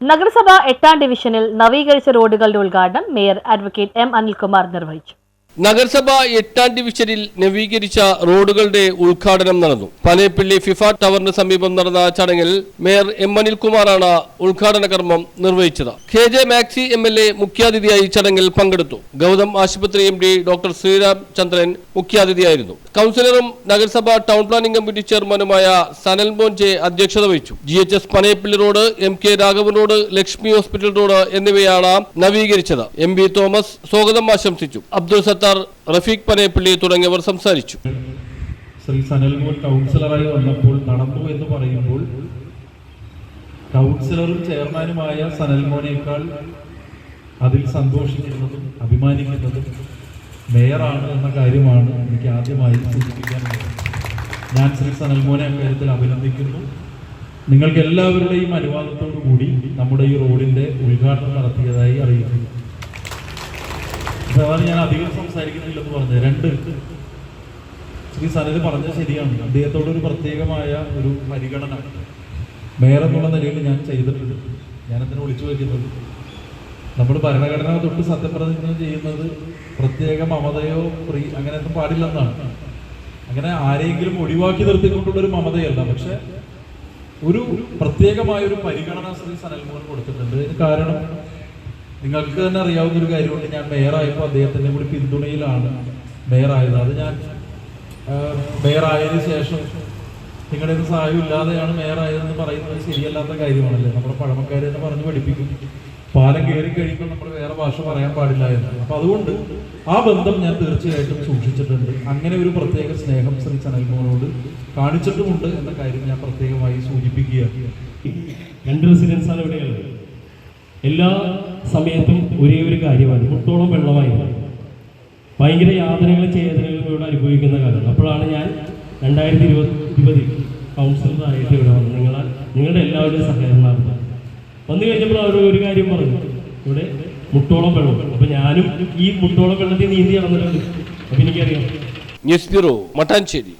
നഗരസഭ 8ാം ഡിവിഷനിൽ നവീകരിച്ച റോഡുകളുടെ ഉദ്ഘാടനം മേയർ അഡ്വക്കേറ്റ് എം അനിൽകുമാർ നിർവഹിച്ചു. നഗരസഭ 8ാം ഡിവിഷനിൽ നവീകരിച്ച റോഡുകളുടെ ഉദ്ഘാടനം നടന്നു. പനേപ്പള്ളി ഫിഫ ടവറിന് സമീപം നടന്ന ചടങ്ങിൽ മേയർ എം അനിൽകുമാറാണ് ഉദ്ഘാടന കർമ്മം നിർവഹിച്ചത്. KJ മാക്സി MLA മുഖ്യാതിഥിയായി ചടങ്ങിൽ പങ്കെടുത്തു. ഗൗതം ആശുപത്രി MD ഡോക്ടർ ശ്രീരാം ചന്ദ്രൻ മുഖ്യാതിഥിയായിരുന്നു. കൗൺസിലറും നഗരസഭ ടൗൺ പ്ലാനിംഗ് കമ്മിറ്റി ചെയർമാനുമായ സനൽ മോൻ ജെ അധ്യക്ഷത വഹിച്ചു. GHS Paneppally road, MK Raghavan road, Lakshmi hospital road എന്നിവയാണ് നവീകരിച്ചത്. MB തോമസ് സ്വാഗതം ആശംസിച്ചു. അബ്ദുൾ റഫീഖ് പനേപ്പള്ളി തുടങ്ങിയവർ സംസാരിച്ചു. ശ്രീ സനൽമോൻ കൗൺസിലറായി വന്നപ്പോൾ നടന്നു എന്ന് പറയുമ്പോൾ കൗൺസിലറും ചെയർമാനുമായ സനൽമോനേക്കാൾ അതിൽ സന്തോഷിക്കുന്നതും അഭിമാനിക്കുന്നതും മേയറാണ് എന്ന കാര്യമാണ് എനിക്ക് ആദ്യമായി സൂചിപ്പിക്കാനുള്ളത്. ഞാൻ ശ്രീ സനൽമോനെ അക്കാര്യത്തിൽ അഭിനന്ദിക്കുന്നു. നിങ്ങൾക്ക് എല്ലാവരുടെയും അനുവാദത്തോടു കൂടി നമ്മുടെ ഈ റോഡിന്റെ ഉദ്ഘാടനം നടത്തിയതായി അറിയിക്കുന്നു. അതാണ് ഞാൻ അധികം സംസാരിക്കുന്നില്ലെന്ന് പറഞ്ഞത്. ശ്രീ സനൽ പറഞ്ഞത് ശരിയാണ്. അദ്ദേഹത്തോടൊരു പ്രത്യേകമായ ഒരു പരിഗണന മേയർ എന്നുള്ള നിലയിൽ ഞാൻ ചെയ്തിട്ടുണ്ട്. ഞാനതിനെ വിളിച്ചു വയ്ക്കുന്നത് നമ്മൾ ഭരണഘടന തൊട്ട് സത്യപ്രതിജ്ഞ ചെയ്യുന്നത് പ്രത്യേക മമതയോ അങ്ങനെയൊന്നും പാടില്ലെന്നാണ്. അങ്ങനെ ആരെങ്കിലും ഒഴിവാക്കി നിർത്തിക്കൊണ്ടുള്ളൊരു മമതയല്ല, പക്ഷെ ഒരു പ്രത്യേകമായൊരു പരിഗണന ശ്രീ സനൽമോൻ കൊടുത്തിട്ടുണ്ട്. കാരണം നിങ്ങൾക്ക് തന്നെ അറിയാവുന്ന ഒരു കാര്യമുണ്ട്. ഞാൻ മേയറായപ്പോൾ അദ്ദേഹത്തിൻ്റെ കൂടി പിന്തുണയിലാണ് മേയറായത്. അത് ഞാൻ മേയറായതിനു ശേഷം നിങ്ങളുടെ സഹായം ഇല്ലാതെയാണ് മേയറായതെന്ന് പറയുന്നത് ശരിയല്ലാത്ത കാര്യമാണല്ലേ. നമ്മുടെ പഴമക്കാരെ എന്ന് പറഞ്ഞ് പഠിപ്പിക്കും, പാലം കയറി കഴിയുമ്പോൾ നമ്മൾ വേറെ ഭാഷ പറയാൻ പാടില്ല എന്ന്. അപ്പം അതുകൊണ്ട് ആ ബന്ധം ഞാൻ തീർച്ചയായിട്ടും സൂക്ഷിച്ചിട്ടുണ്ട്. അങ്ങനെ ഒരു പ്രത്യേക സ്നേഹം ശ്രീ സനൽമോനോട് കാണിച്ചിട്ടുമുണ്ട് എന്ന കാര്യം ഞാൻ പ്രത്യേകമായി സൂചിപ്പിക്കുകയാണ്. 2 റെസിഡൻസാണ് ഇവിടെയുള്ളത്. എല്ലാ സമയത്തും ഒരേ ഒരു കാര്യമാണ്, മുട്ടോളം വെള്ളമായിരുന്നു. ഭയങ്കര യാതനകളും ചേതനകളും ഇവിടെ അനുഭവിക്കുന്ന കാലം. അപ്പോഴാണ് ഞാൻ 2020 കൗൺസിലറായിട്ട് ഇവിടെ വന്നത്. നിങ്ങളുടെ എല്ലാവരുടെയും സഹകരണമാണ്. വന്നു കഴിഞ്ഞപ്പോൾ അവർ ഒരു കാര്യം പറഞ്ഞു, ഇവിടെ മുട്ടോളം വെള്ളം. അപ്പം ഞാനും ഈ മുട്ടോളം വെള്ളത്തിൽ നീന്തി നടന്നിട്ടുണ്ട്. അപ്പം എനിക്കറിയാം. News bureau, Mattancherry.